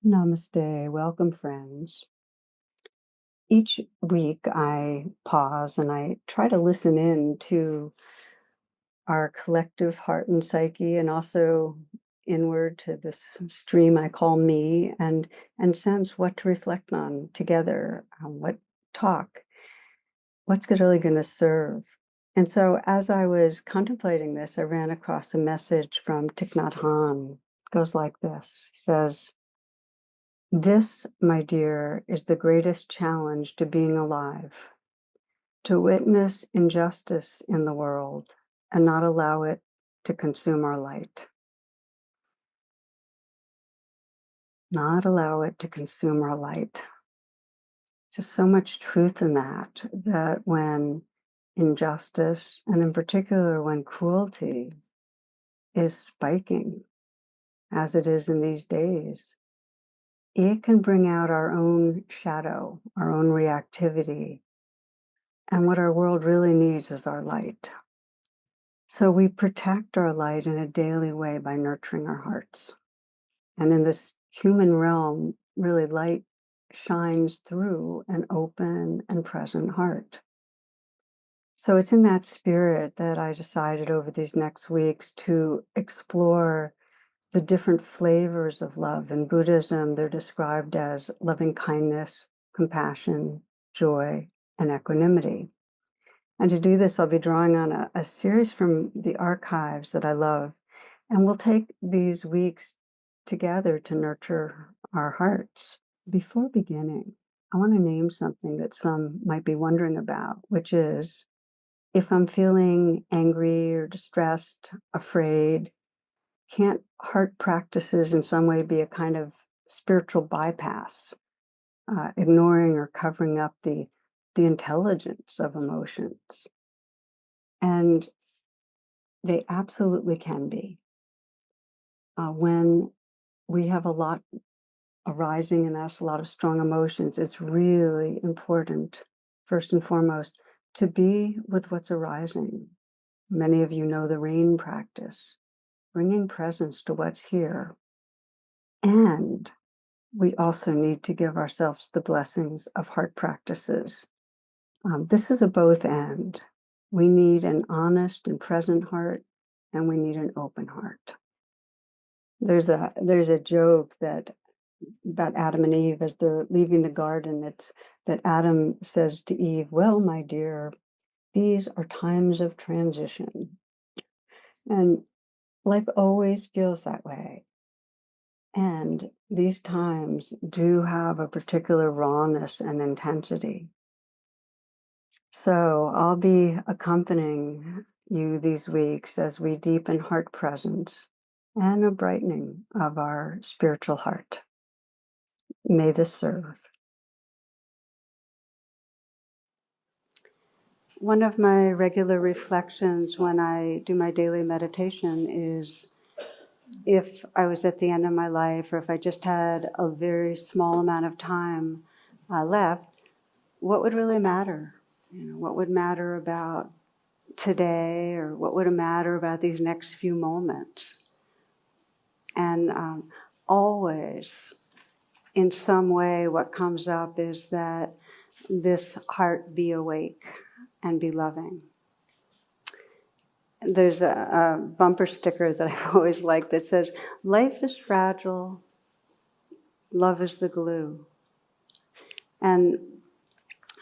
Namaste. Welcome, friends. Each week I pause and I try to listen in to our collective heart and psyche, and also inward to this stream I call me, and sense what to reflect on together, what talk, what's really going to serve. And so as I was contemplating this, I ran across a message from Thich Nhat Hanh. It goes like this. He says, "This, my dear, is the greatest challenge to being alive, to witness injustice in the world and not allow it to consume our light. Not allow it to consume our light." Just so much truth in that, that when injustice, and in particular when cruelty, is spiking, as it is in these days, it can bring out our own shadow, our own reactivity. And what our world really needs is our light. So we protect our light in a daily way by nurturing our hearts. And in this human realm, really light shines through an open and present heart. So it's in that spirit that I decided over these next weeks to explore the different flavors of love. In Buddhism, they're described as loving kindness, compassion, joy, and equanimity. And to do this, I'll be drawing on a series from the archives that I love. And we'll take these weeks together to nurture our hearts. Before beginning, I want to name something that some might be wondering about, which is if I'm feeling angry or distressed, afraid, can't heart practices in some way be a kind of spiritual bypass, ignoring or covering up the intelligence of emotions? And they absolutely can be. When we have a lot arising in us, a lot of strong emotions, it's really important, first and foremost, to be with what's arising. Many of you know the rain practice, bringing presence to what's here. And we also need to give ourselves the blessings of heart practices. This is a both and. We need an honest and present heart, and we need an open heart. There's a joke that about Adam and Eve as they're leaving the garden. It's that Adam says to Eve, "Well, my dear, these are times of transition." And life always feels that way. And these times do have a particular rawness and intensity. So I'll be accompanying you these weeks as we deepen heart presence and a brightening of our spiritual heart. May this serve. One of my regular reflections when I do my daily meditation is if I was at the end of my life, or if I just had a very small amount of time left, what would really matter? What would matter about today, or what would matter about these next few moments? And always, in some way, what comes up is that this heart be awake and be loving. There's a bumper sticker that I've always liked that says, "Life is fragile, love is the glue." And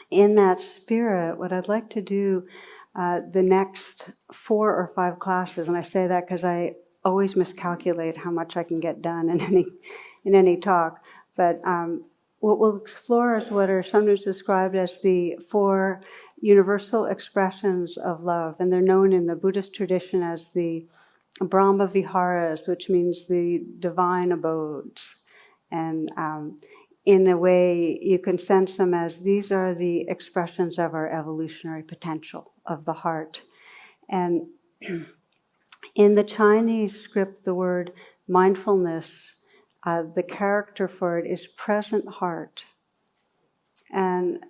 in that spirit, what I'd like to do the next 4 or 5 classes, and I say that because I always miscalculate how much I can get done in any talk, but what we'll explore is what are sometimes described as the 4 universal expressions of love, and they're known in the Buddhist tradition as the Brahmaviharas, which means the divine abodes. And in a way, you can sense them as these are the expressions of our evolutionary potential of the heart. And in the Chinese script, the word mindfulness, the character for it is present heart. And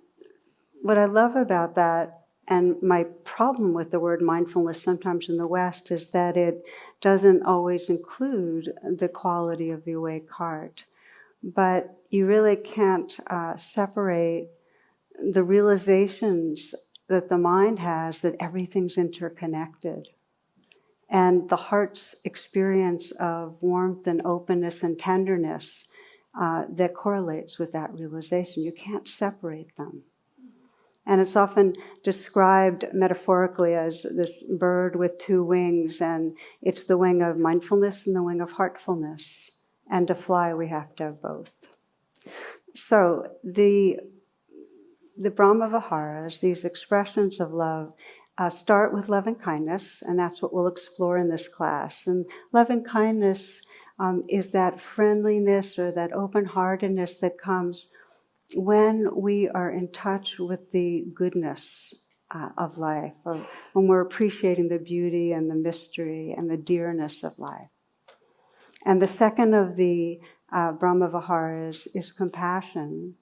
what I love about that, and my problem with the word mindfulness sometimes in the West, is that it doesn't always include the quality of the awake heart. but you really can't separate the realizations that the mind has that everything's interconnected. And the heart's experience of warmth and openness and tenderness that correlates with that realization. You can't separate them. And it's often described metaphorically as this bird with two wings, and it's the wing of mindfulness and the wing of heartfulness. And to fly, we have to have both. So the Brahmaviharas, these expressions of love, start with loving-kindness, and that's what we'll explore in this class. And loving-kindness is that friendliness or that open-heartedness that comes when we are in touch with the goodness of life, or when we're appreciating the beauty and the mystery and the dearness of life. And the second of the Brahmaviharas is compassion.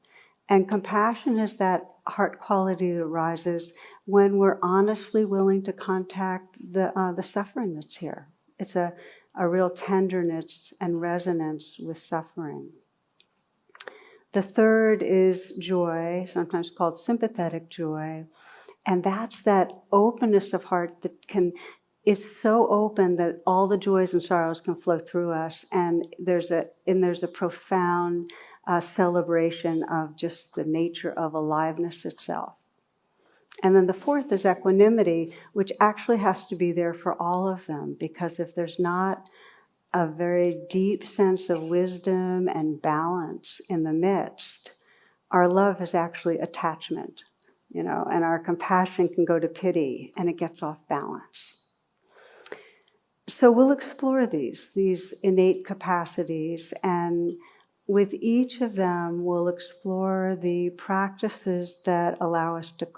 And compassion is that heart quality that arises when we're honestly willing to contact the suffering that's here. It's a real tenderness and resonance with suffering. The third is joy, sometimes called sympathetic joy. And that's that openness of heart that is so open that all the joys and sorrows can flow through us. And there's a profound celebration of just the nature of aliveness itself. And then the fourth is equanimity, which actually has to be there for all of them, because if there's not a very deep sense of wisdom and balance in the midst, our love is actually attachment, and our compassion can go to pity, and it gets off balance. So we'll explore these innate capacities, and with each of them, we'll explore the practices that allow us to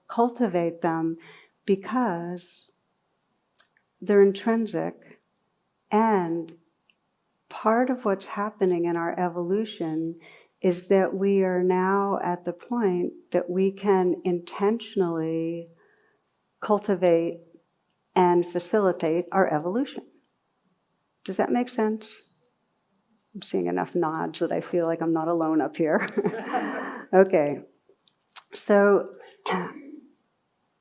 cultivate them because they're intrinsic, and part of what's happening in our evolution is that we are now at the point that we can intentionally cultivate and facilitate our evolution. Does that make sense? I'm seeing enough nods that I feel like I'm not alone up here. Okay. So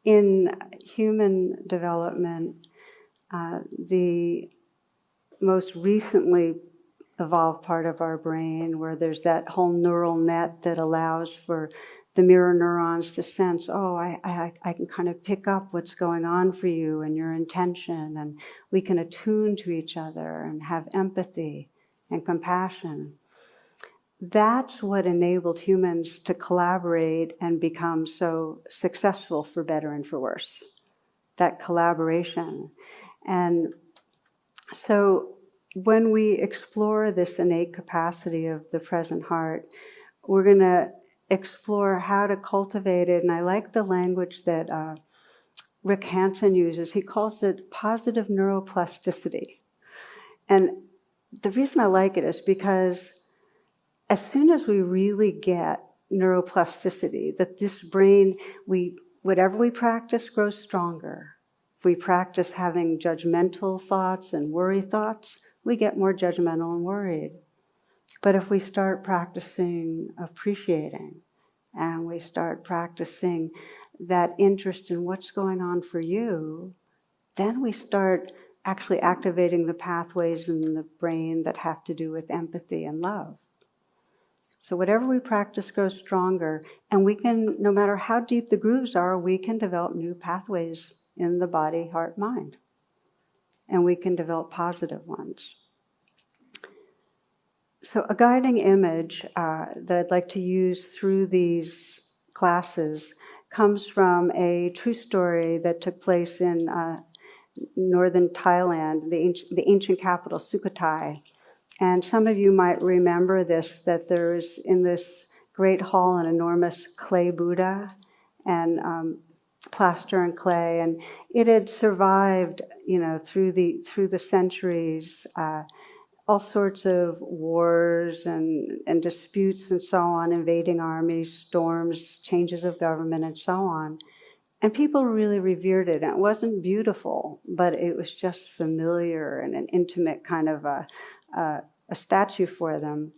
in human development, the most recently evolved part of our brain, where there's that whole neural net that allows for the mirror neurons to sense, I can kind of pick up what's going on for you and your intention, and we can attune to each other and have empathy and compassion. That's what enabled humans to collaborate and become so successful for better and for worse. That collaboration. And so when we explore this innate capacity of the present heart, we're going to explore how to cultivate it. And I like the language that Rick Hansen uses. He calls it positive neuroplasticity. And the reason I like it is because as soon as we really get neuroplasticity, that this brain, whatever we practice grows stronger. If we practice having judgmental thoughts and worry thoughts, we get more judgmental and worried. But if we start practicing appreciating, and we start practicing that interest in what's going on for you, then we start actually activating the pathways in the brain that have to do with empathy and love. So whatever we practice grows stronger, and we can, no matter how deep the grooves are, we can develop new pathways in the body, heart, mind. And we can develop positive ones. So a guiding image that I'd like to use through these classes comes from a true story that took place in northern Thailand, the ancient capital, Sukhothai. And some of you might remember this, that there's in this great hall an enormous clay Buddha and plaster and clay, and it had survived, through the centuries, all sorts of wars and disputes and so on, invading armies, storms, changes of government, and so on. And people really revered it. And it wasn't beautiful, but it was just familiar and an intimate kind of a statue for them.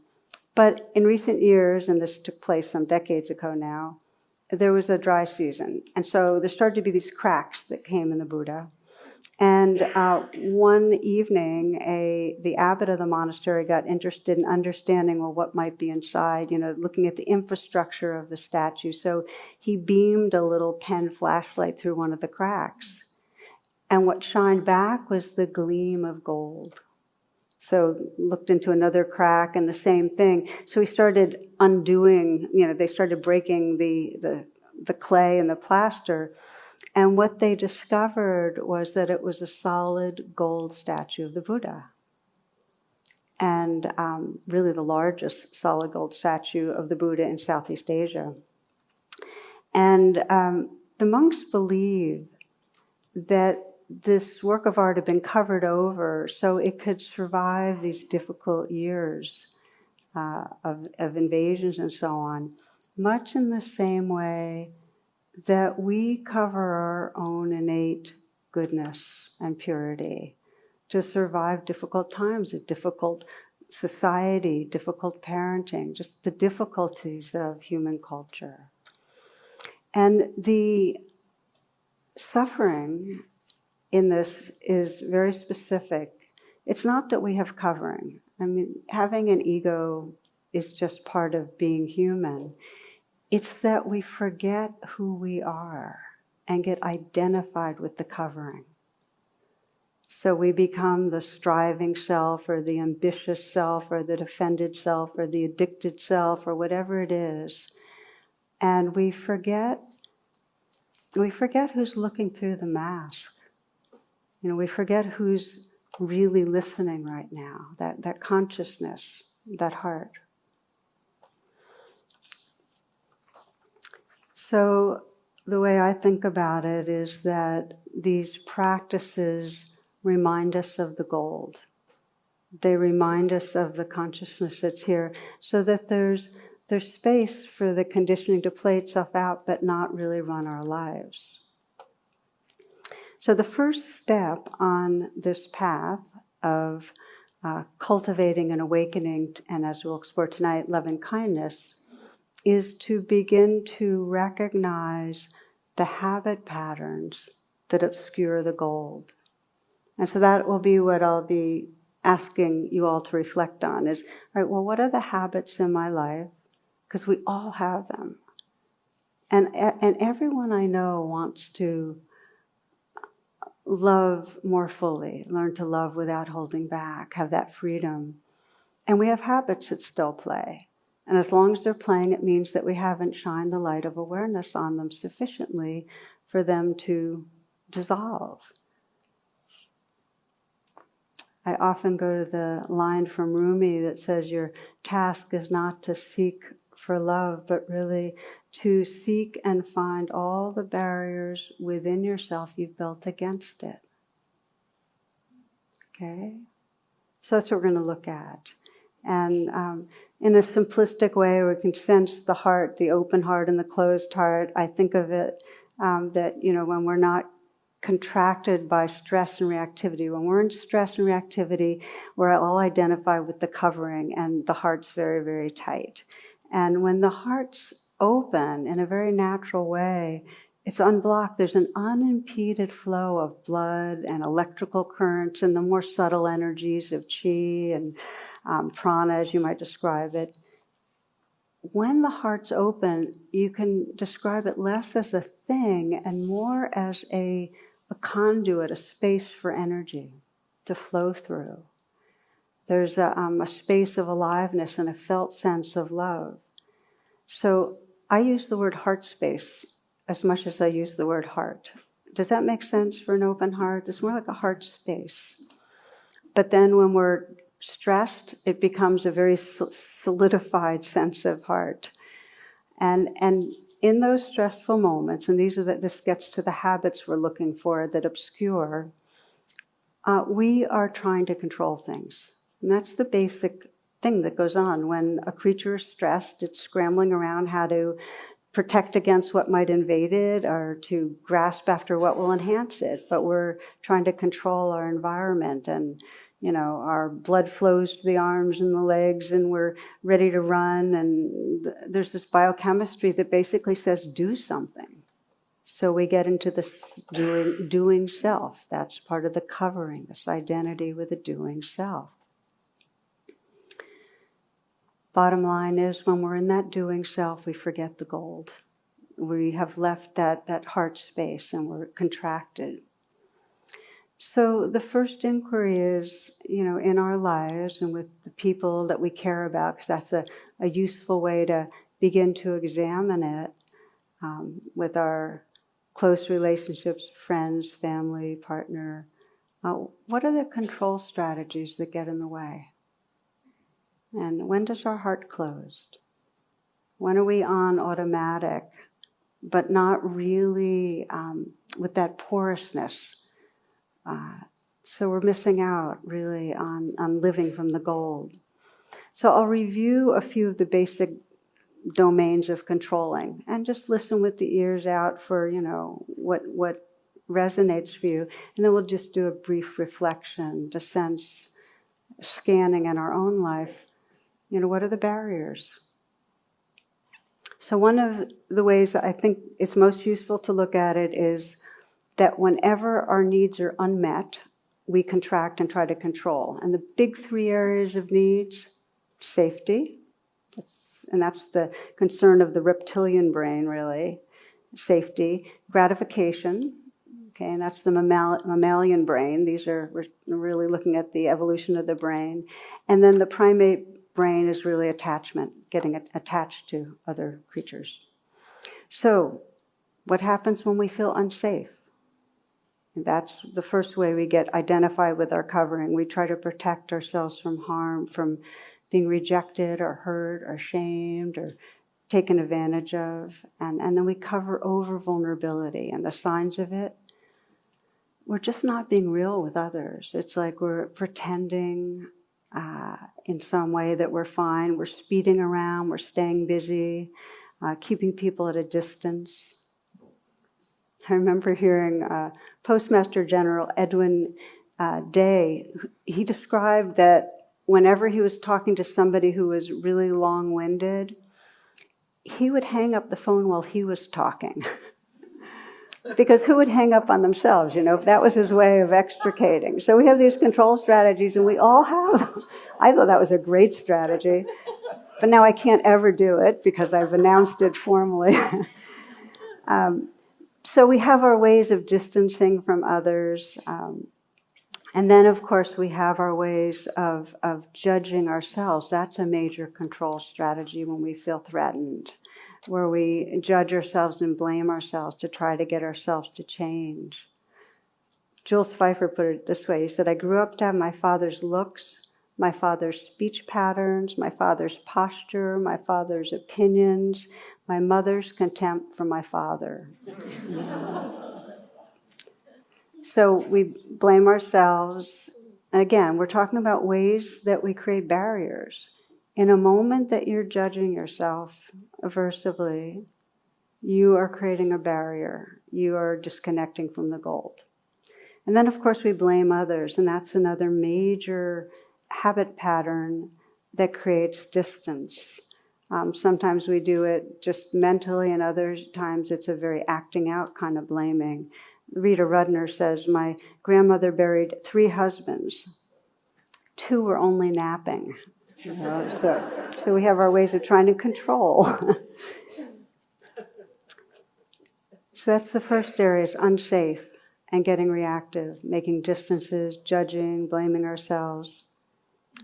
But in recent years, and this took place some decades ago now, there was a dry season. And so there started to be these cracks that came in the Buddha. And one evening, the abbot of the monastery got interested in understanding, well, what might be inside, looking at the infrastructure of the statue. So he beamed a little pen flashlight through one of the cracks. And what shined back was the gleam of gold. So looked into another crack and the same thing. So he started undoing, they started breaking the clay and the plaster. And what they discovered was that it was a solid gold statue of the Buddha. And really the largest solid gold statue of the Buddha in Southeast Asia. And the monks believe that this work of art had been covered over so it could survive these difficult years of invasions and so on, much in the same way that we cover our own innate goodness and purity to survive difficult times, a difficult society, difficult parenting, just the difficulties of human culture. And the suffering in this is very specific. It's not that we have covering. I mean, having an ego is just part of being human. It's that we forget who we are and get identified with the covering. So we become the striving self or the ambitious self or the defended self or the addicted self or whatever it is. And we forget who's looking through the mask. We forget who's really listening right now, that consciousness, that heart. So the way I think about it is that these practices remind us of the gold. They remind us of the consciousness that's here so that there's space for the conditioning to play itself out but not really run our lives. So the first step on this path of cultivating and awakening, and as we'll explore tonight, loving kindness, is to begin to recognize the habit patterns that obscure the gold. And so that will be what I'll be asking you all to reflect on is, all right, well, what are the habits in my life? Because we all have them. And everyone I know wants to love more fully, learn to love without holding back, have that freedom. And we have habits that still play. And as long as they're playing, it means that we haven't shined the light of awareness on them sufficiently for them to dissolve. I often go to the line from Rumi that says your task is not to seek for love, but really to seek and find all the barriers within yourself you've built against it. Okay? So that's what we're going to look at. And in a simplistic way, we can sense the heart, the open heart and the closed heart. I think of it that, when we're not contracted by stress and reactivity. When we're in stress and reactivity, we're all identified with the covering and the heart's very, very tight. And when the heart's open in a very natural way, it's unblocked. There's an unimpeded flow of blood and electrical currents and the more subtle energies of chi and prana, as you might describe it. When the heart's open, you can describe it less as a thing and more as a conduit, a space for energy to flow through. There's a space of aliveness and a felt sense of love. So I use the word heart space as much as I use the word heart. Does that make sense for an open heart? It's more like a heart space. But then when we're stressed, it becomes a very solidified sense of heart. And in those stressful moments, and this gets to the habits we're looking for that obscure, we are trying to control things. And that's the basic thing that goes on. When a creature is stressed, it's scrambling around how to protect against what might invade it or to grasp after what will enhance it. But we're trying to control our environment and, our blood flows to the arms and the legs and we're ready to run. And there's this biochemistry that basically says, do something. So we get into this doing self. That's part of the covering, this identity with a doing self. Bottom line is, when we're in that doing self, we forget the gold. We have left that heart space and we're contracted. So the first inquiry is, in our lives and with the people that we care about, because that's a useful way to begin to examine it, with our close relationships, friends, family, partner. What are the control strategies that get in the way? And when does our heart close? When are we on automatic, but not really with that porousness? So we're missing out really on living from the gold. So I'll review a few of the basic domains of controlling and just listen with the ears out for, what resonates for you. And then we'll just do a brief reflection to sense, scanning in our own life, what are the barriers? So one of the ways I think it's most useful to look at it is that whenever our needs are unmet, we contract and try to control. And the big three areas of needs: safety, and that's the concern of the reptilian brain, really. Safety, gratification, okay, and that's the mammalian brain. We're really looking at the evolution of the brain. And then the primate brain is really attachment, getting attached to other creatures. So, what happens when we feel unsafe? And that's the first way we get identified with our covering. We try to protect ourselves from harm, from being rejected or hurt or shamed or taken advantage of. And then we cover over vulnerability. And the signs of it, we're just not being real with others. It's like we're pretending in some way that we're fine. We're speeding around, we're staying busy, keeping people at a distance. I remember hearing Postmaster General Edwin Day. He described that whenever he was talking to somebody who was really long-winded, he would hang up the phone while he was talking. Because who would hang up on themselves, that was his way of extricating. So we have these control strategies, and we all have them. I thought that was a great strategy. But now I can't ever do it because I've announced it formally. So we have our ways of distancing from others. And then, of course, we have our ways of judging ourselves. That's a major control strategy when we feel threatened, where we judge ourselves and blame ourselves to try to get ourselves to change. Jules Pfeiffer put it this way. He said, I grew up to have my father's looks, my father's speech patterns, my father's posture, my father's opinions, my mother's contempt for my father. So we blame ourselves. And again, we're talking about ways that we create barriers. In a moment that you're judging yourself aversively, you are creating a barrier. You are disconnecting from the gold. And then, of course, we blame others. And that's another major habit pattern that creates distance. Sometimes we do it just mentally, and other times it's a very acting out kind of blaming. Rita Rudner says, my grandmother buried 3 husbands. 2 were only napping. So we have our ways of trying to control. So that's the first area, is unsafe and getting reactive, making distances, judging, blaming ourselves.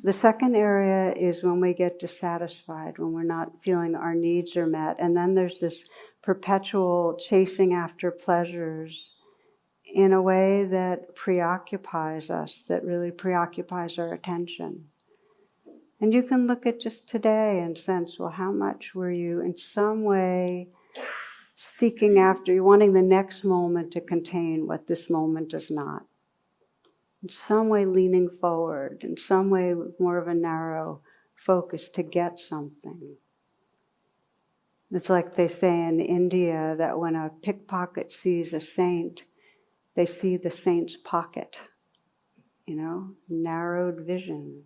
The second area is when we get dissatisfied, when we're not feeling our needs are met. And then there's this perpetual chasing after pleasures in a way that preoccupies us, that really preoccupies our attention. And you can look at just today and sense, well, how much were you in some way seeking after, you're wanting the next moment to contain what this moment does not. In some way leaning forward, in some way with more of a narrow focus to get something. It's like they say in India that when a pickpocket sees a saint, they see the saint's pocket. narrowed vision.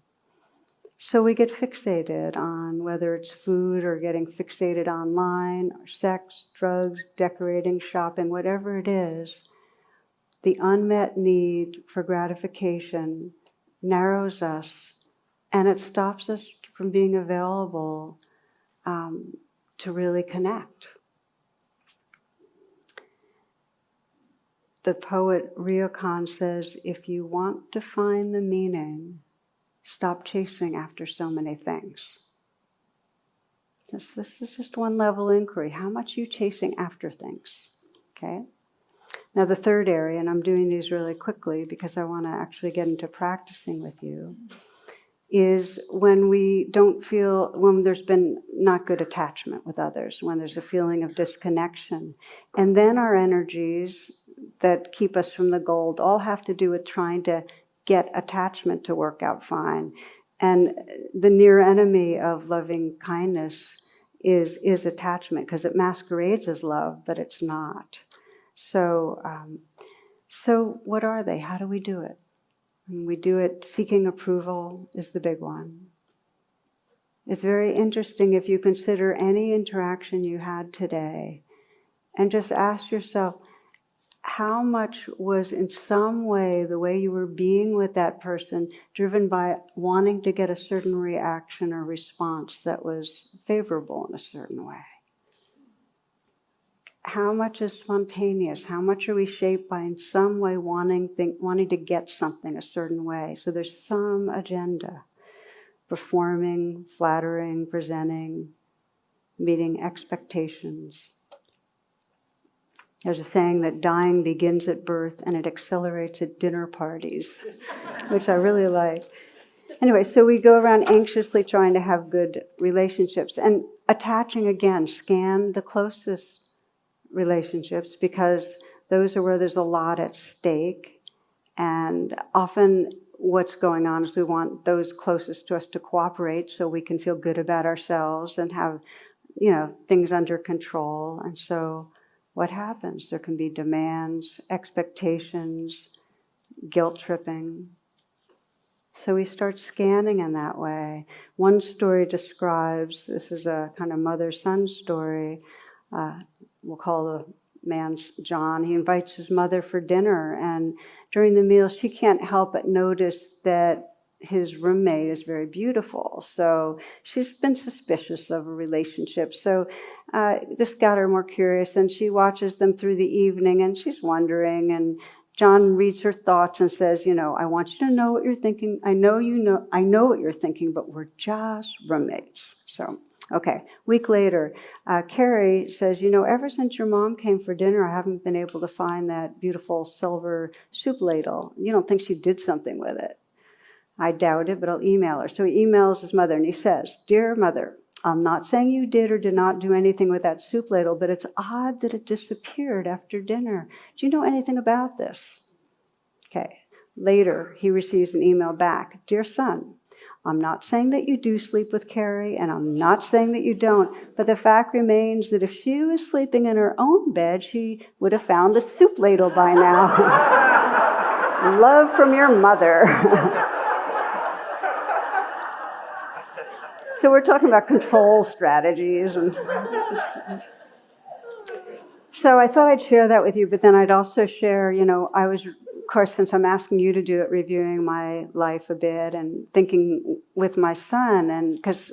So we get fixated on whether it's food or getting fixated online, or sex, drugs, decorating, shopping, whatever it is. The unmet need for gratification narrows us, and it stops us from being available to really connect. The poet Ryokan says, if you want to find the meaning, stop chasing after so many things. This is just one level inquiry. How much are you chasing after things? Okay? Now the third area, and I'm doing these really quickly because I want to actually get into practicing with you, is when we don't feel, when there's been not good attachment with others, when there's a feeling of disconnection. And then our energies that keep us from the gold all have to do with trying to get attachment to work out fine. And the near enemy of loving kindness is attachment, because it masquerades as love, but it's not. So what are they? How do we do it? And we do it seeking approval is the big one. It's very interesting if you consider any interaction you had today and just ask yourself, how much was in some way the way you were being with that person driven by wanting to get a certain reaction or response that was favorable in a certain way? How much is spontaneous? How much are we shaped by in some way wanting to get something a certain way? So there's some agenda. Performing, flattering, presenting, meeting expectations. There's a saying that dying begins at birth and it accelerates at dinner parties, which I really like. Anyway, so we go around anxiously trying to have good relationships and attaching again, scan the closest relationships because those are where there's a lot at stake. And often what's going on is we want those closest to us to cooperate so we can feel good about ourselves and have, things under control. And so what happens? There can be demands, expectations, guilt tripping. So we start scanning in that way. One story describes, this is a kind of mother-son story, we'll call the man's John. He invites his mother for dinner, and during the meal she can't help but notice that his roommate is very beautiful. So she's been suspicious of a relationship. So this got her more curious, and she watches them through the evening, and she's wondering, and John reads her thoughts and says, I want you to know what you're thinking. I know what you're thinking, but we're just roommates. So, okay. Week later, Carrie says, ever since your mom came for dinner, I haven't been able to find that beautiful silver soup ladle. You don't think she did something with it? I doubt it, but I'll email her. So he emails his mother and he says, Dear mother, I'm not saying you did or did not do anything with that soup ladle, but it's odd that it disappeared after dinner. Do you know anything about this? Okay. Later, he receives an email back. Dear son, I'm not saying that you do sleep with Carrie, and I'm not saying that you don't, but the fact remains that if she was sleeping in her own bed, she would have found the soup ladle by now. Love from your mother. So we're talking about control strategies. So I thought I'd share that with you, but then I'd also share, I was, of course, since I'm asking you to do it, reviewing my life a bit and thinking with my son, and because,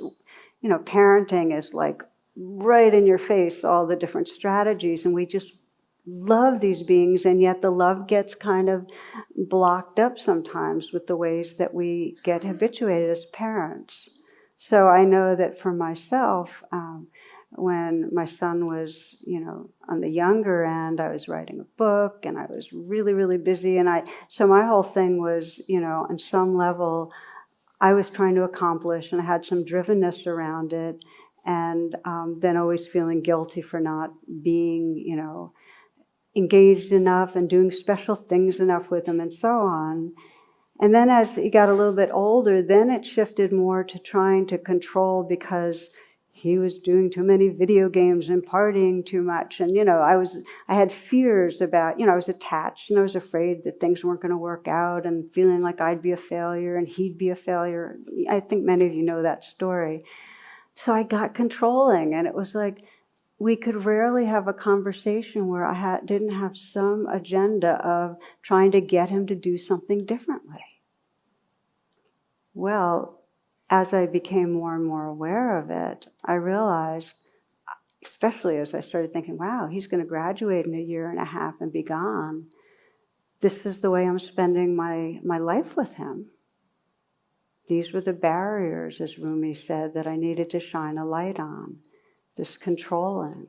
parenting is like right in your face, all the different strategies, and we just love these beings, and yet the love gets kind of blocked up sometimes with the ways that we get habituated as parents. So I know that for myself, when my son was, on the younger end, I was writing a book and I was really, really busy. So my whole thing was, on some level, I was trying to accomplish, and I had some drivenness around it. And then always feeling guilty for not being, engaged enough and doing special things enough with him and so on. And then as he got a little bit older, then it shifted more to trying to control because he was doing too many video games and partying too much. And, I had fears about, I was attached and I was afraid that things weren't going to work out and feeling like I'd be a failure and he'd be a failure. I think many of you know that story. So I got controlling, and it was like we could rarely have a conversation where I didn't have some agenda of trying to get him to do something differently. Well, as I became more and more aware of it, I realized, especially as I started thinking, wow, he's going to graduate in a year and a half and be gone. This is the way I'm spending my life with him. These were the barriers, as Rumi said, that I needed to shine a light on. This controlling.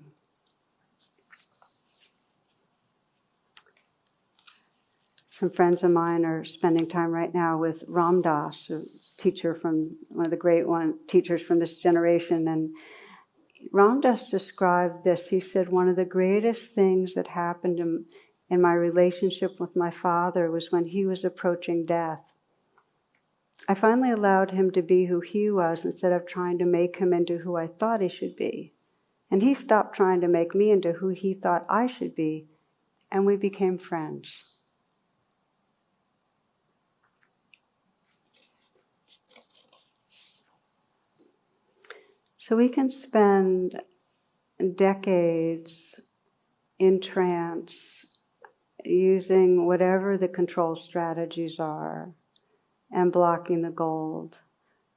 Some friends of mine are spending time right now with Ram Dass, a teacher from one of the great teachers from this generation. And Ram Dass described this. He said, one of the greatest things that happened in my relationship with my father was when he was approaching death. I finally allowed him to be who he was instead of trying to make him into who I thought he should be. And he stopped trying to make me into who he thought I should be, and we became friends. So we can spend decades in trance using whatever the control strategies are and blocking the gold.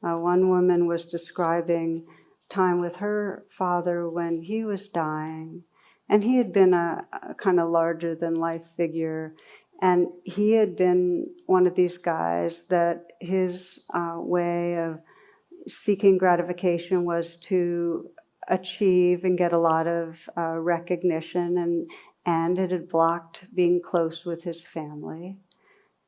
One woman was describing time with her father when he was dying, and he had been a kind of larger than life figure, and he had been one of these guys that his way of seeking gratification was to achieve and get a lot of recognition, and it had blocked being close with his family.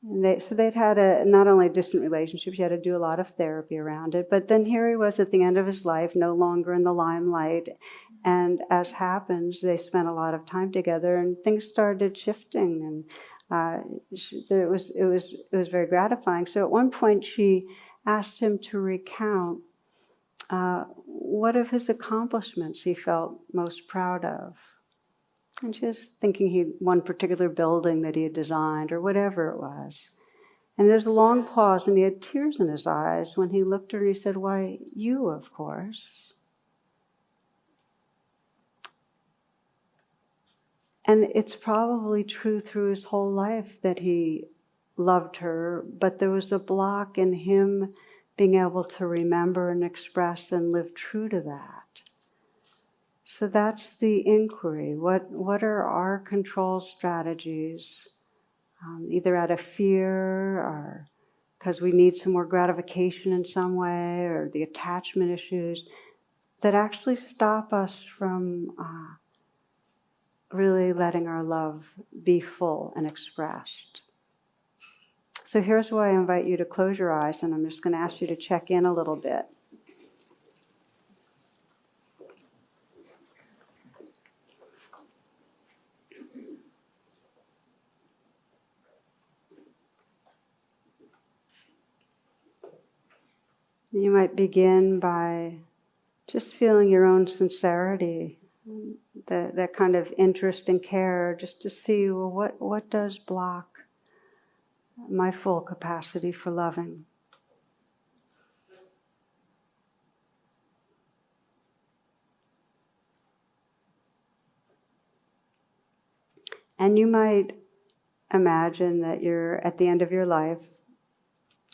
And so they'd had not only a distant relationship, he had to do a lot of therapy around it, but then here he was at the end of his life, no longer in the limelight, and as happens, they spent a lot of time together, and things started shifting, and it was very gratifying. So at one point, she asked him to recount what of his accomplishments he felt most proud of. And she was thinking one particular building that he had designed or whatever it was. And there's a long pause, and he had tears in his eyes when he looked at her and he said, "Why, you, of course." And it's probably true through his whole life that he loved her, but there was a block in him being able to remember and express and live true to that. So that's the inquiry. What are our control strategies, either out of fear or because we need some more gratification in some way, or the attachment issues, that actually stop us from really letting our love be full and expressed. So here's why I invite you to close your eyes, and I'm just going to ask you to check in a little bit. You might begin by just feeling your own sincerity, that kind of interest and care, just to see, well, what does block my full capacity for loving? And you might imagine that you're at the end of your life,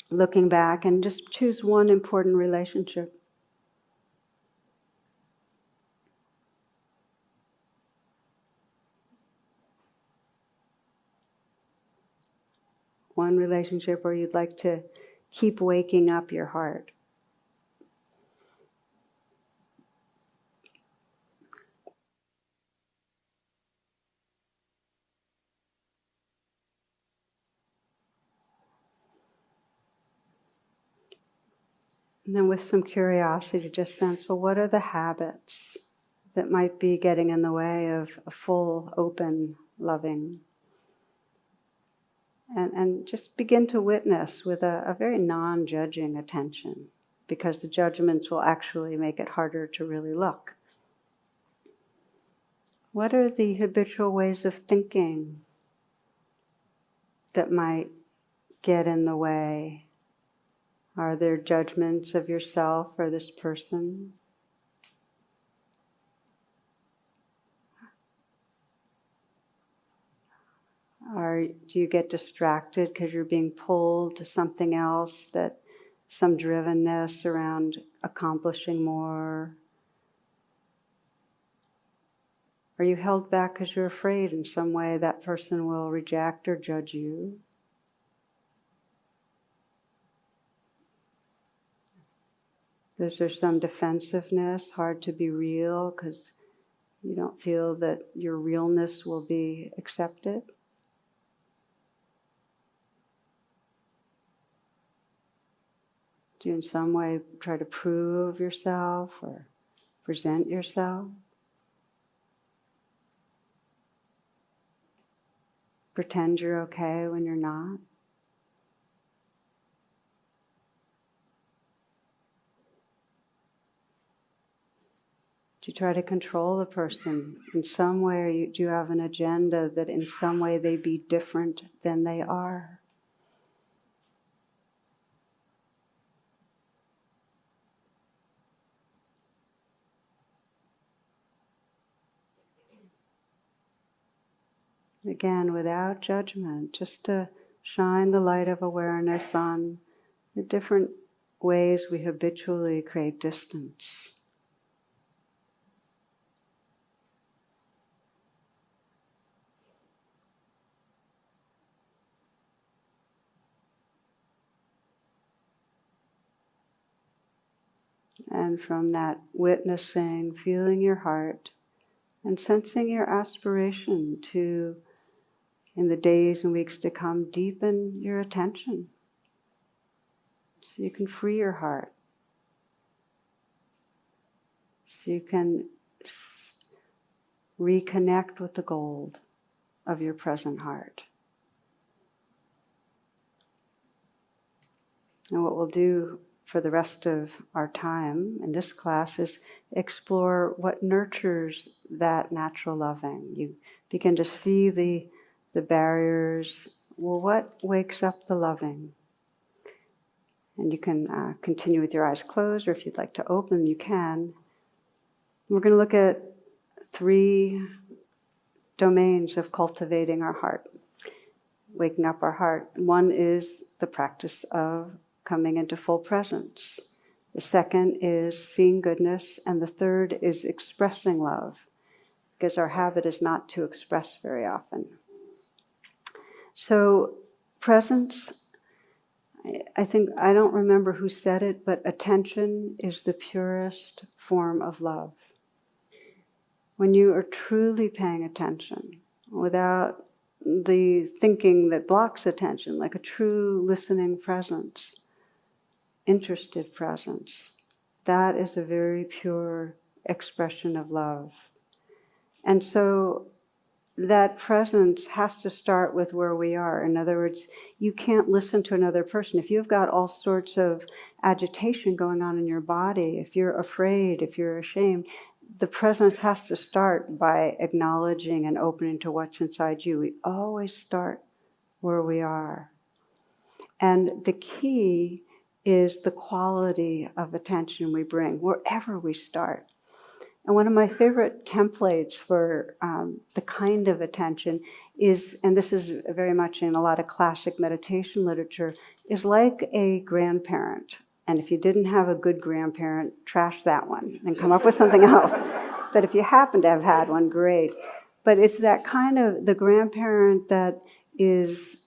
looking back, and just choose one important relationship. One relationship where you'd like to keep waking up your heart. And then with some curiosity, just sense, well, what are the habits that might be getting in the way of a full, open, loving? And just begin to witness with a very non-judging attention. because the judgments will actually make it harder to really look. What are the habitual ways of thinking that might get in the way? Are there judgments of yourself or this person? Do you get distracted because you're being pulled to something else, that some drivenness around accomplishing more? Are you held back because you're afraid in some way that person will reject or judge you? Is there some defensiveness, hard to be real because you don't feel that your realness will be accepted? Do you in some way try to prove yourself or present yourself? Pretend you're okay when you're not? Do you try to control the person in some way, or do you have an agenda that in some way they be different than they are? Again, without judgment, just to shine the light of awareness on the different ways we habitually create distance. And from that witnessing, feeling your heart, and sensing your aspiration to, in the days and weeks to come, deepen your attention so you can free your heart, so you can reconnect with the gold of your present heart. And what we'll do for the rest of our time in this class is explore what nurtures that natural loving. You begin to see the barriers. Well, what wakes up the loving? And you can continue with your eyes closed, or if you'd like to open, you can. We're going to look at 3 domains of cultivating our heart, waking up our heart. One is the practice of coming into full presence. The second is seeing goodness, and the third is expressing love, because our habit is not to express very often. So, presence, I think, I don't remember who said it, but attention is the purest form of love. When you are truly paying attention, without the thinking that blocks attention, like a true listening presence, interested presence, that is a very pure expression of love. And so that presence has to start with where we are. In other words, you can't listen to another person. If you've got all sorts of agitation going on in your body, if you're afraid, if you're ashamed, the presence has to start by acknowledging and opening to what's inside you. We always start where we are. And the key is the quality of attention we bring, wherever we start. And one of my favorite templates for the kind of attention is, and this is very much in a lot of classic meditation literature, is like a grandparent. And if you didn't have a good grandparent, trash that one and come up with something else. But if you happen to have had one, great. But it's that kind of the grandparent that is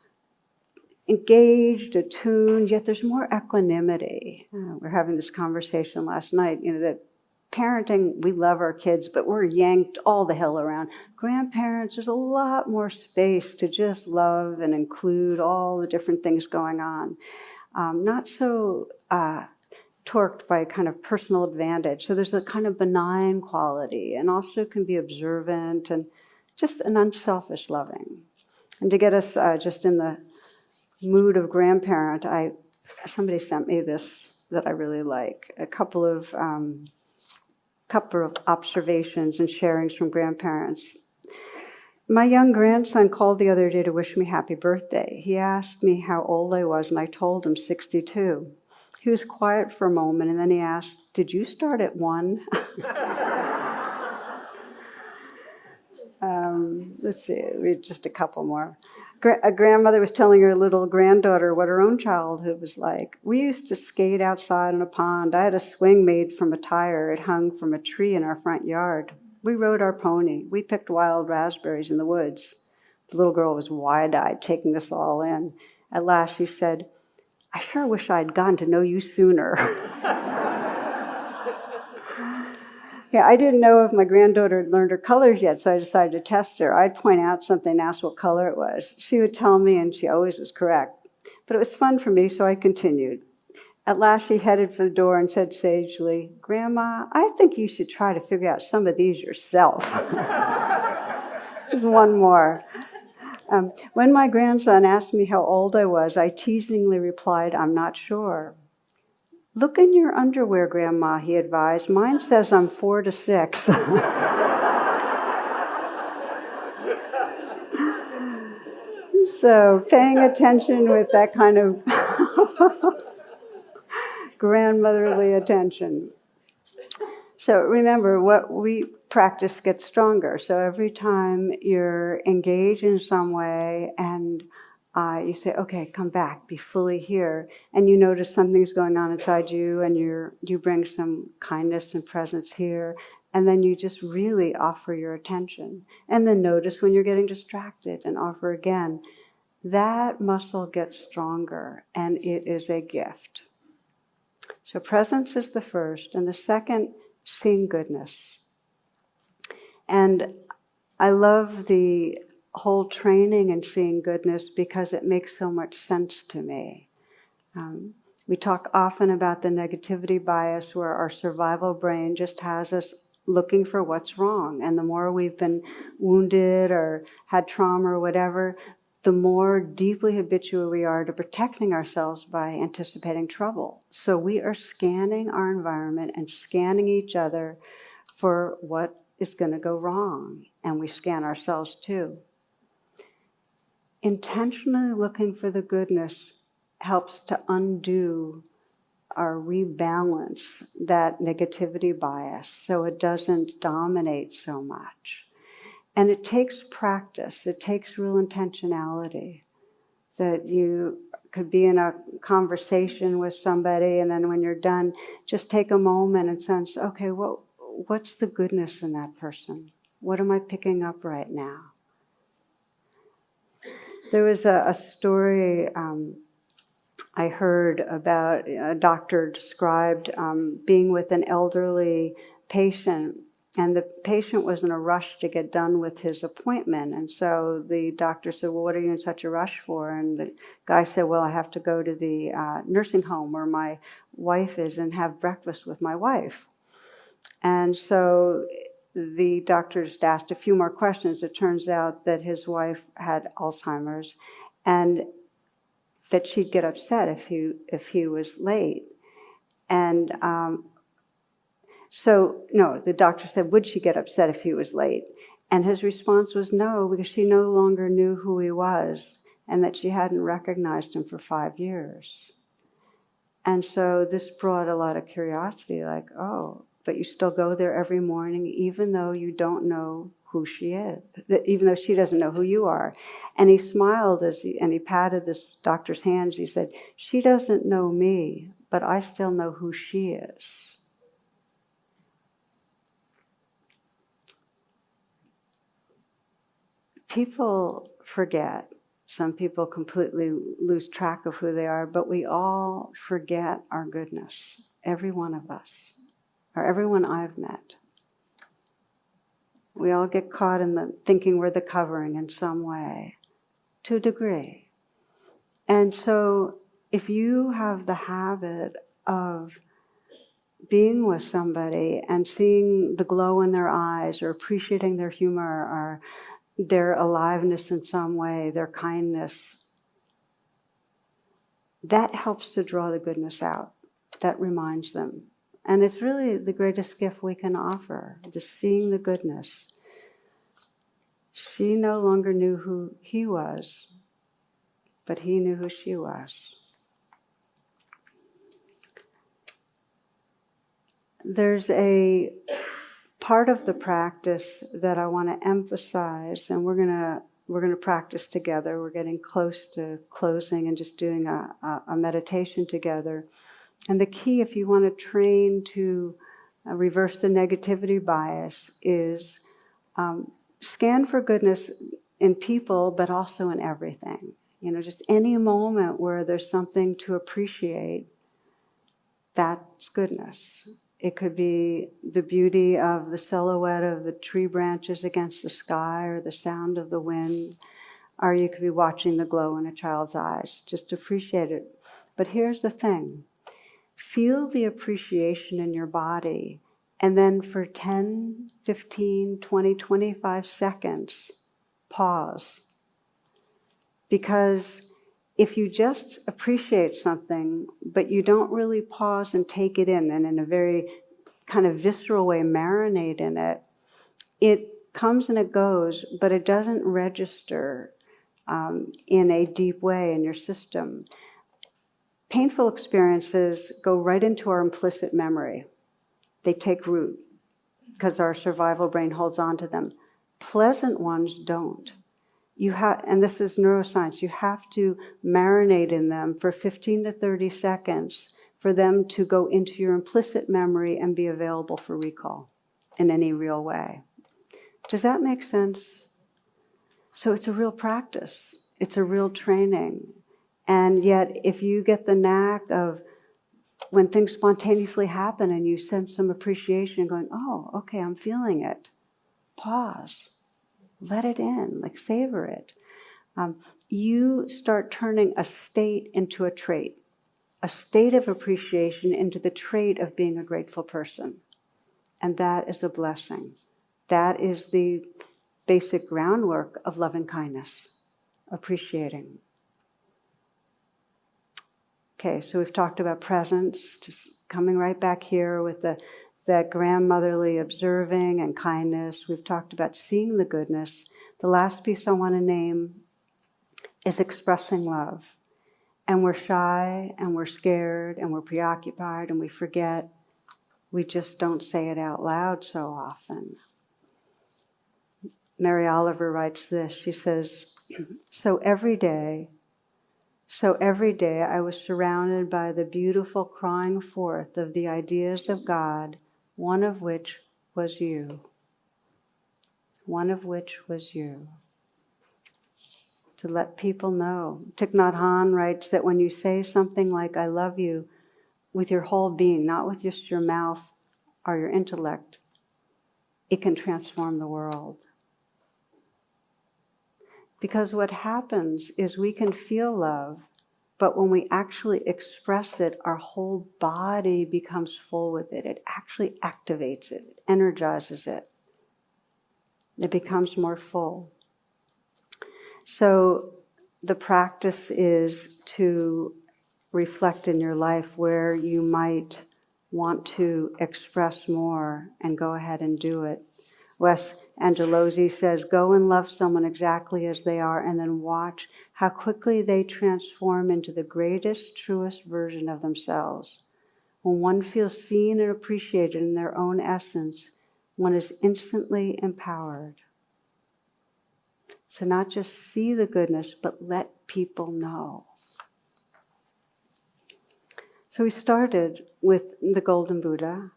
engaged, attuned, yet there's more equanimity. We're having this conversation last night, that parenting, we love our kids, but we're yanked all the hell around. Grandparents, there's a lot more space to just love and include all the different things going on. Not so torqued by kind of personal advantage. So there's a kind of benign quality, and also can be observant and just an unselfish loving. And to get us just in the mood of grandparent, somebody sent me this that I really like. A couple of observations and sharings from grandparents. My young grandson called the other day to wish me happy birthday. He asked me how old I was, and I told him 62. He was quiet for a moment, and then he asked, "Did you start at 1?" Let's see, read just a couple more. A grandmother was telling her little granddaughter what her own childhood was like. "We used to skate outside in a pond. I had a swing made from a tire. It hung from a tree in our front yard. We rode our pony. We picked wild raspberries in the woods." The little girl was wide-eyed, taking this all in. At last she said, "I sure wish I'd gotten to know you sooner." Yeah, I didn't know if my granddaughter had learned her colors yet, so I decided to test her. I'd point out something and ask what color it was. She would tell me, and she always was correct. But it was fun for me, so I continued. At last, she headed for the door and said sagely, "Grandma, I think you should try to figure out some of these yourself." There's one more. When my grandson asked me how old I was, I teasingly replied, "I'm not sure." "Look in your underwear, Grandma," he advised. "Mine says I'm 4 to 6. So paying attention with that kind of grandmotherly attention. So remember, what we practice gets stronger. So every time you're engaged in some way and you say, "Okay, come back, be fully here," and you notice something's going on inside you, and you bring some kindness and presence here, and then you just really offer your attention. And then notice when you're getting distracted and offer again. That muscle gets stronger, and it is a gift. So presence is the first, and the second, seeing goodness. And I love the whole training in seeing goodness because it makes so much sense to me. We talk often about the negativity bias where our survival brain just has us looking for what's wrong. And the more we've been wounded or had trauma or whatever, the more deeply habitual we are to protecting ourselves by anticipating trouble. So we are scanning our environment and scanning each other for what is going to go wrong. And we scan ourselves too. Intentionally looking for the goodness helps to undo or rebalance that negativity bias so it doesn't dominate so much. And it takes practice, it takes real intentionality. That you could be in a conversation with somebody, and then when you're done, just take a moment and sense, okay, what's the goodness in that person? What am I picking up right now? There was a story I heard about a doctor described being with an elderly patient, and the patient was in a rush to get done with his appointment. And so the doctor said, "Well, what are you in such a rush for?" And the guy said, "Well, I have to go to the nursing home where my wife is and have breakfast with my wife." And so the doctor just asked a few more questions. It turns out that his wife had Alzheimer's and that she'd get upset if he was late. And the doctor said, would she get upset if he was late? And his response was no, because she no longer knew who he was and that she hadn't recognized him for 5 years. And so this brought a lot of curiosity, like, oh, but you still go there every morning, even though you don't know who she is, even though she doesn't know who you are. And he smiled and he patted this doctor's hands. He said, "She doesn't know me, but I still know who she is." People forget. Some people completely lose track of who they are, but we all forget our goodness. Every one of us, or everyone I've met. We all get caught in the thinking we're the covering in some way, to a degree. And so if you have the habit of being with somebody and seeing the glow in their eyes or appreciating their humor or their aliveness in some way, their kindness, that helps to draw the goodness out. that reminds them. And it's really the greatest gift we can offer, just seeing the goodness. She no longer knew who he was, but he knew who she was. There's a part of the practice that I want to emphasize, and we're going to practice together. We're getting close to closing and just doing a meditation together. And the key, if you want to train to reverse the negativity bias, is scan for goodness in people, but also in everything. Just any moment where there's something to appreciate, that's goodness. It could be the beauty of the silhouette of the tree branches against the sky, or the sound of the wind, or you could be watching the glow in a child's eyes. Just appreciate it. But here's the thing. Feel the appreciation in your body, and then for 10, 15, 20, 25 seconds, pause. Because if you just appreciate something, but you don't really pause and take it in, and in a very kind of visceral way marinate in it, it comes and it goes, but it doesn't register in a deep way in your system. Painful experiences go right into our implicit memory. They take root because our survival brain holds on to them. Pleasant ones don't. And this is neuroscience, you have to marinate in them for 15 to 30 seconds for them to go into your implicit memory and be available for recall in any real way. Does that make sense? So it's a real practice. It's a real training. And yet, if you get the knack of when things spontaneously happen and you sense some appreciation going, oh, okay, I'm feeling it. Pause. Let it in, savor it. You start turning a state into a trait, a state of appreciation into the trait of being a grateful person. And that is a blessing. That is the basic groundwork of loving kindness, appreciating. Okay, so we've talked about presence, just coming right back here with that grandmotherly observing and kindness. We've talked about seeing the goodness. The last piece I want to name is expressing love. And we're shy, and we're scared, and we're preoccupied, and we forget. We just don't say it out loud so often. Mary Oliver writes this. She says, So every day I was surrounded by the beautiful crying forth of the ideas of God, one of which was you. One of which was you. To let people know. Thich Nhat Hanh writes that when you say something like, I love you, with your whole being, not with just your mouth or your intellect, it can transform the world. Because what happens is we can feel love, but when we actually express it, our whole body becomes full with it. It actually activates it, it energizes it. It becomes more full. So the practice is to reflect in your life where you might want to express more and go ahead and do it. Wes Angelozzi says, go and love someone exactly as they are and then watch how quickly they transform into the greatest, truest version of themselves. When one feels seen and appreciated in their own essence, one is instantly empowered. So not just see the goodness, but let people know. So we started with the Golden Buddha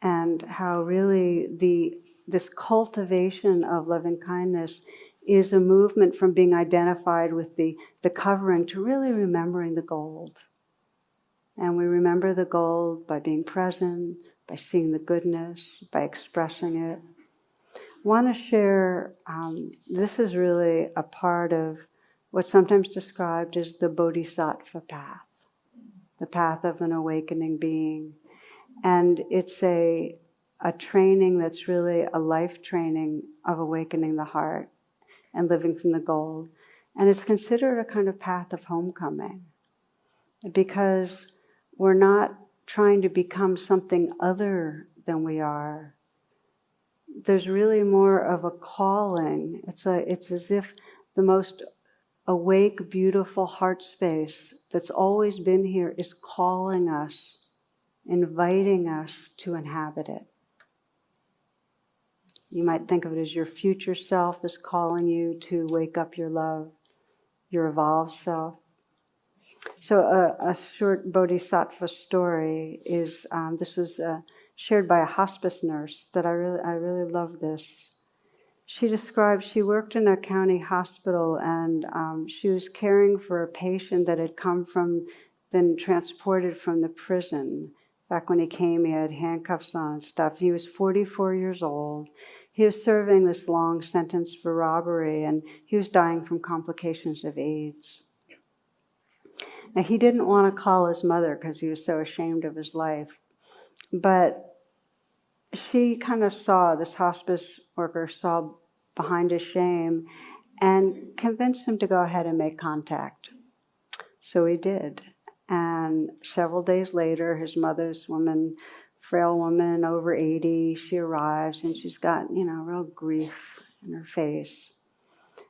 and how really this cultivation of loving kindness is a movement from being identified with the covering to really remembering the gold. And we remember the gold by being present, by seeing the goodness, by expressing it. I want to share, this is really a part of what's sometimes described as the Bodhisattva path, the path of an awakening being. And it's a training that's really a life training of awakening the heart and living from the gold. And it's considered a kind of path of homecoming because we're not trying to become something other than we are. There's really more of a calling. It's as if the most awake, beautiful heart space that's always been here is calling us, inviting us to inhabit it. You might think of it as your future self is calling you to wake up your love, your evolved self. So a short bodhisattva story is, this was shared by a hospice nurse that I really love this. She described she worked in a county hospital and she was caring for a patient that had been transported from the prison. Back when he came, he had handcuffs on and stuff. He was 44 years old. He was serving this long sentence for robbery and he was dying from complications of AIDS. Now, he didn't want to call his mother because he was so ashamed of his life. But she kind of saw, this hospice worker saw behind his shame and convinced him to go ahead and make contact. So he did. And several days later, his mother's frail woman, over 80, she arrives and she's got, real grief in her face.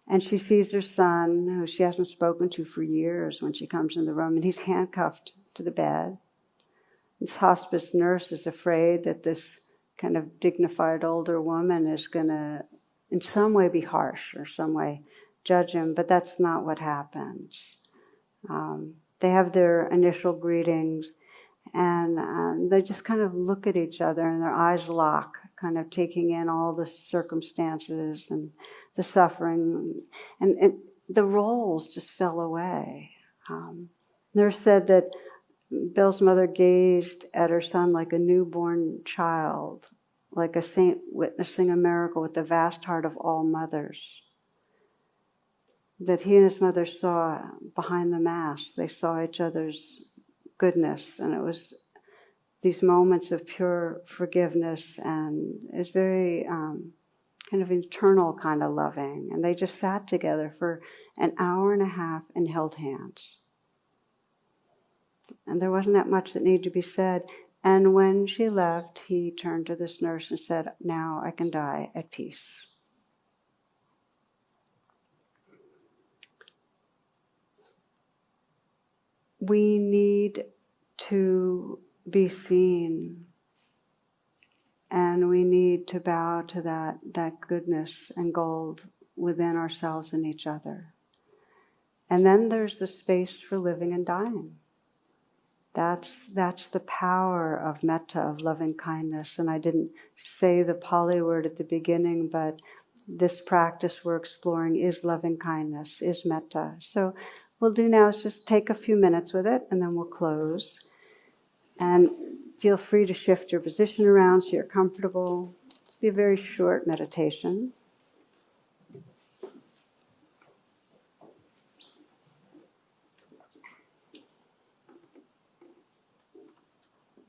And she sees her son, who she hasn't spoken to for years, when she comes in the room, and he's handcuffed to the bed. This hospice nurse is afraid that this kind of dignified older woman is going to, in some way, be harsh or some way judge him, but that's not what happens. They have their initial greetings, and they just kind of look at each other, and their eyes lock, kind of taking in all the circumstances and the suffering, and the roles just fell away. Nurse said that Bill's mother gazed at her son like a newborn child, like a saint witnessing a miracle with the vast heart of all mothers. That he and his mother saw behind the mask, they saw each other's goodness, and it was these moments of pure forgiveness, and it's very kind of internal kind of loving. And they just sat together for an hour and a half and held hands. And there wasn't that much that needed to be said. And when she left, he turned to this nurse and said, "Now I can die at peace." We need to be seen, and we need to bow to that goodness and gold within ourselves and each other. And then there's the space for living and dying. That's the power of metta, of loving kindness. And I didn't say the Pali word at the beginning, but this practice we're exploring is loving kindness, is metta. So we'll do now is just take a few minutes with it, and then we'll close. And feel free to shift your position around so you're comfortable. It'll be a very short meditation.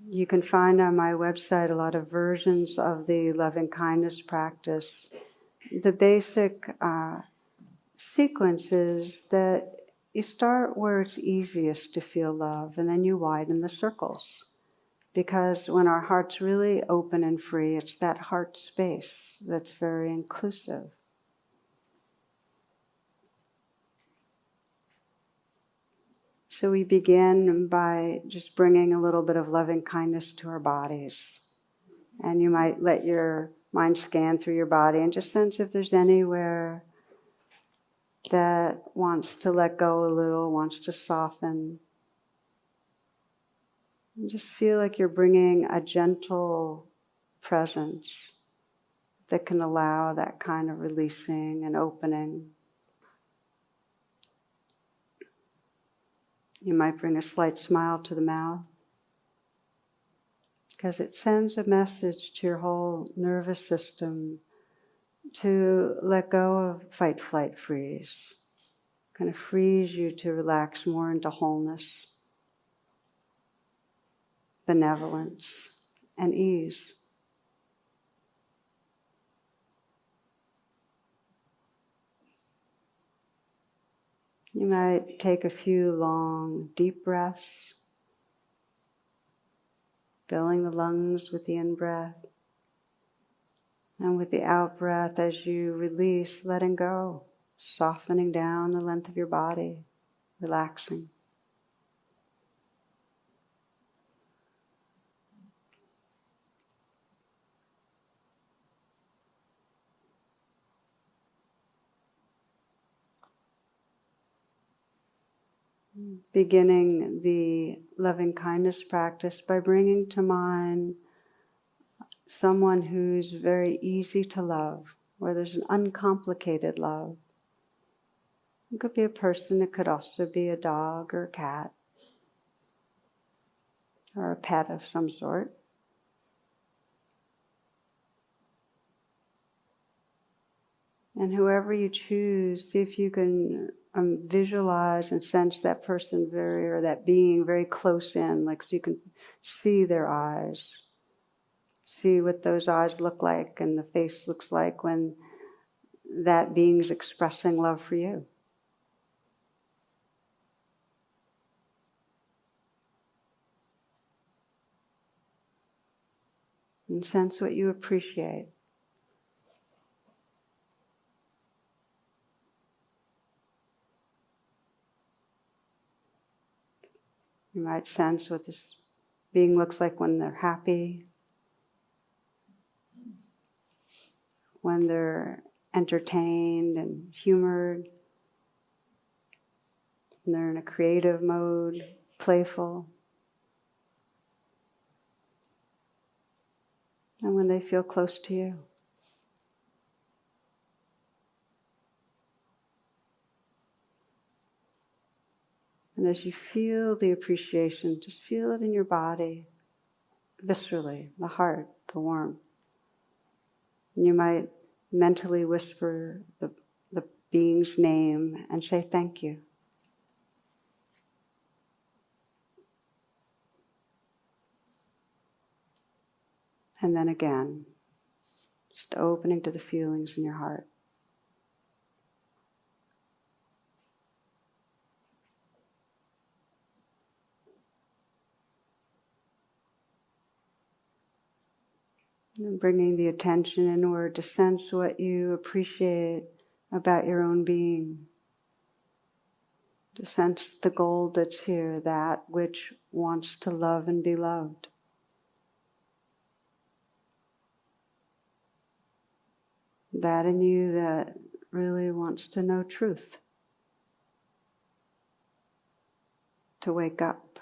You can find on my website a lot of versions of the loving kindness practice. The basic sequence is that you start where it's easiest to feel love, and then you widen the circles. Because when our heart's really open and free, it's that heart space that's very inclusive. So we begin by just bringing a little bit of loving kindness to our bodies. And you might let your mind scan through your body and just sense if there's anywhere that wants to let go a little, wants to soften. And just feel like you're bringing a gentle presence that can allow that kind of releasing and opening. You might bring a slight smile to the mouth, because it sends a message to your whole nervous system to let go of fight, flight, freeze. Kind of frees you to relax more into wholeness, benevolence, and ease. You might take a few long, deep breaths. filling the lungs with the in-breath. And with the out-breath, as you release, letting go, softening down the length of your body, relaxing. Beginning the loving kindness practice by bringing to mind someone who's very easy to love, where there's an uncomplicated love. It could be a person, it could also be a dog or a cat or a pet of some sort. And whoever you choose, see if you can visualize and sense that person or that being very close in, like so you can see their eyes. See what those eyes look like and the face looks like when that being's expressing love for you. And sense what you appreciate. You might sense what this being looks like when they're happy, when they're entertained and humored, when they're in a creative mode, playful, and when they feel close to you. And as you feel the appreciation, just feel it in your body, viscerally, the heart, the warmth. And you might mentally whisper the being's name and say thank you. And then again, just opening to the feelings in your heart. And bringing the attention inward to sense what you appreciate about your own being. To sense the gold that's here, that which wants to love and be loved. That in you that really wants to know truth. To wake up,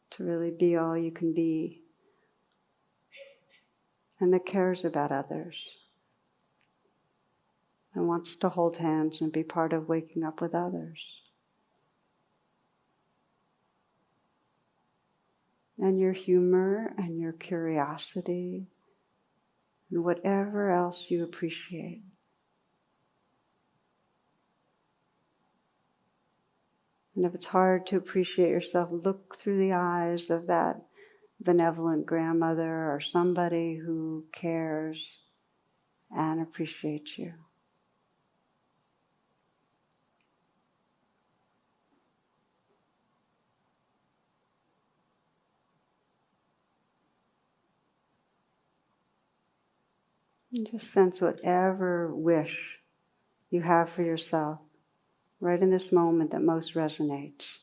to really be all you can be. And that cares about others. And wants to hold hands and be part of waking up with others. And your humor and your curiosity and whatever else you appreciate. And if it's hard to appreciate yourself, look through the eyes of that benevolent grandmother or somebody who cares and appreciates you. And just sense whatever wish you have for yourself right in this moment that most resonates.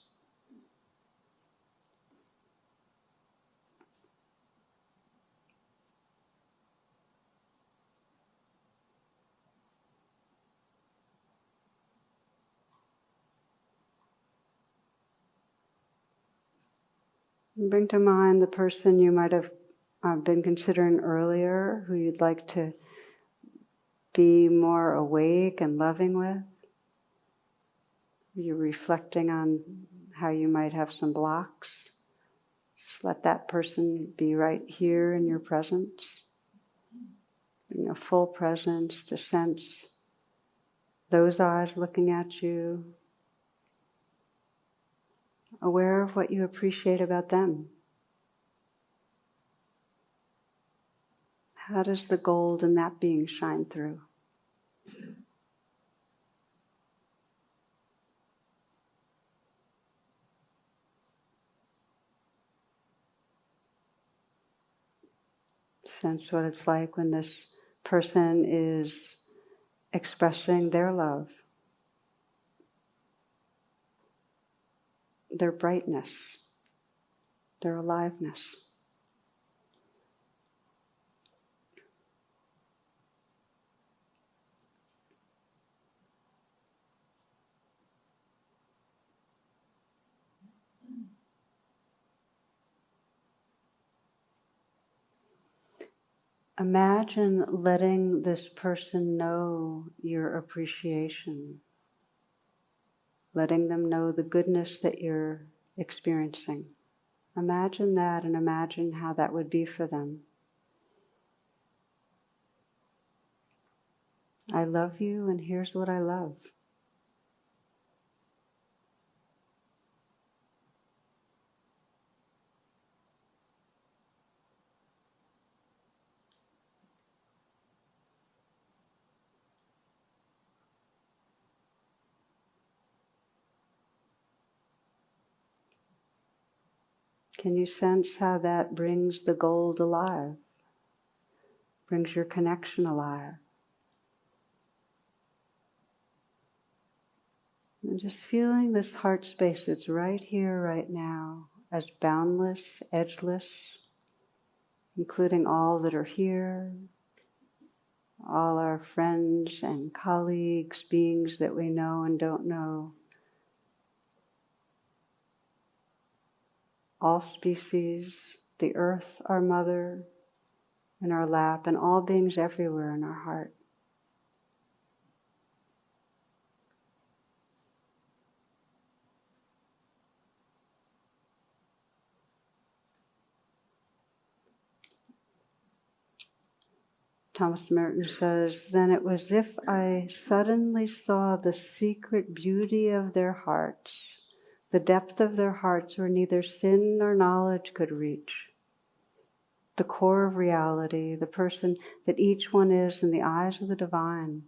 And bring to mind the person you might have been considering earlier, who you'd like to be more awake and loving with. You're reflecting on how you might have some blocks. Just let that person be right here in your presence. Bring a full presence to sense those eyes looking at you, aware of what you appreciate about them. How does the gold in that being shine through? Sense what it's like when this person is expressing their love, their brightness, their aliveness. Imagine letting this person know your appreciation, letting them know the goodness that you're experiencing. Imagine that and imagine how that would be for them. I love you and here's what I love. Can you sense how that brings the gold alive, brings your connection alive? And just feeling this heart space that's right here, right now, as boundless, edgeless, including all that are here, all our friends and colleagues, beings that we know and don't know, all species, the earth, our mother, in our lap, and all beings everywhere in our heart. Thomas Merton says, then it was as if I suddenly saw the secret beauty of their hearts, the depth of their hearts where neither sin nor knowledge could reach. The core of reality, the person that each one is in the eyes of the divine.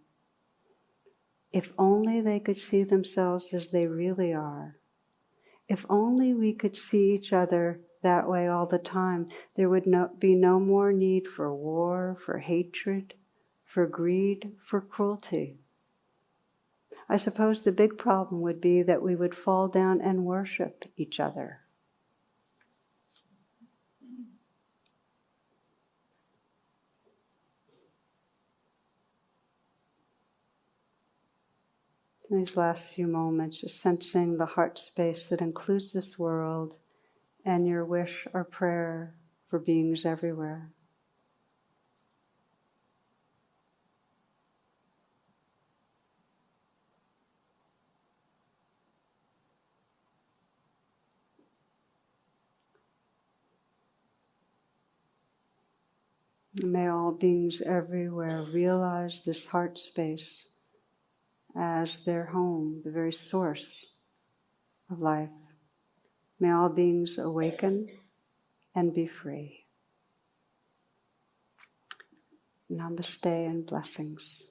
If only they could see themselves as they really are. If only we could see each other that way all the time, there would be no more need for war, for hatred, for greed, for cruelty. I suppose the big problem would be that we would fall down and worship each other. In these last few moments, just sensing the heart space that includes this world and your wish or prayer for beings everywhere. May all beings everywhere realize this heart space as their home, the very source of life. May all beings awaken and be free. Namaste and blessings.